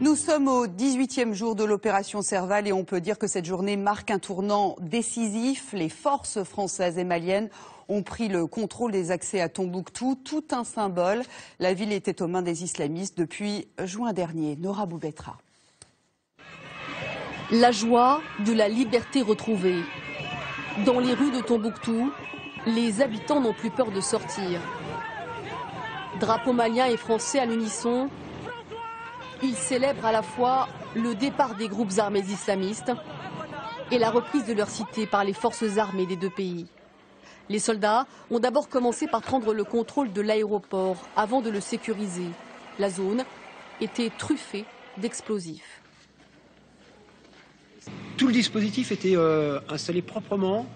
Nous sommes au 18e jour de l'opération Serval et on peut dire que cette journée marque un tournant décisif. Les forces françaises et maliennes ont pris le contrôle des accès à Tombouctou, tout un symbole. La ville était aux mains des islamistes depuis juin dernier. Nora Boubetra. La joie de la liberté retrouvée. Dans les rues de Tombouctou, les habitants n'ont plus peur de sortir. Drapeaux maliens et français à l'unisson, ils célèbrent à la fois le départ des groupes armés islamistes et la reprise de leur cité par les forces armées des deux pays. Les soldats ont d'abord commencé par prendre le contrôle de l'aéroport avant de le sécuriser. La zone était truffée d'explosifs. Tout le dispositif était installé proprement.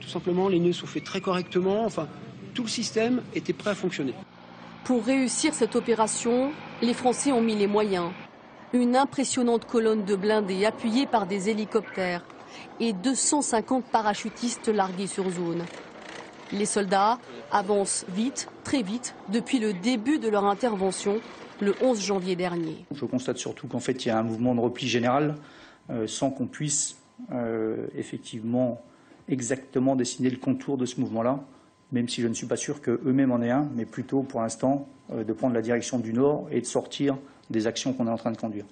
Tout simplement, les nœuds sont faits très correctement. Enfin, tout le système était prêt à fonctionner. Pour réussir cette opération, les Français ont mis les moyens. Une impressionnante colonne de blindés appuyée par des hélicoptères et 250 parachutistes largués sur zone. Les soldats avancent vite, très vite, depuis le début de leur intervention, le 11 janvier dernier. Je constate surtout qu'en fait, il y a un mouvement de repli général sans qu'on puisse effectivement exactement dessiner le contour de ce mouvement-là, même si je ne suis pas sûr qu'eux-mêmes en aient un, mais plutôt pour l'instant de prendre la direction du nord et de sortir des actions qu'on est en train de conduire.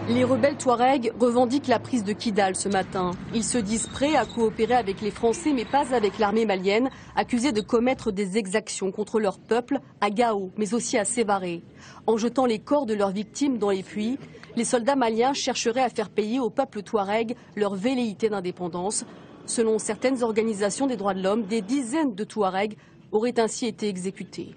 Les rebelles Touaregs revendiquent la prise de Kidal ce matin. Ils se disent prêts à coopérer avec les Français, mais pas avec l'armée malienne, accusée de commettre des exactions contre leur peuple à Gao, mais aussi à Sévaré. En jetant les corps de leurs victimes dans les puits, les soldats maliens chercheraient à faire payer au peuple Touareg leur velléité d'indépendance. Selon certaines organisations des droits de l'homme, des dizaines de Touaregs auraient ainsi été exécutés.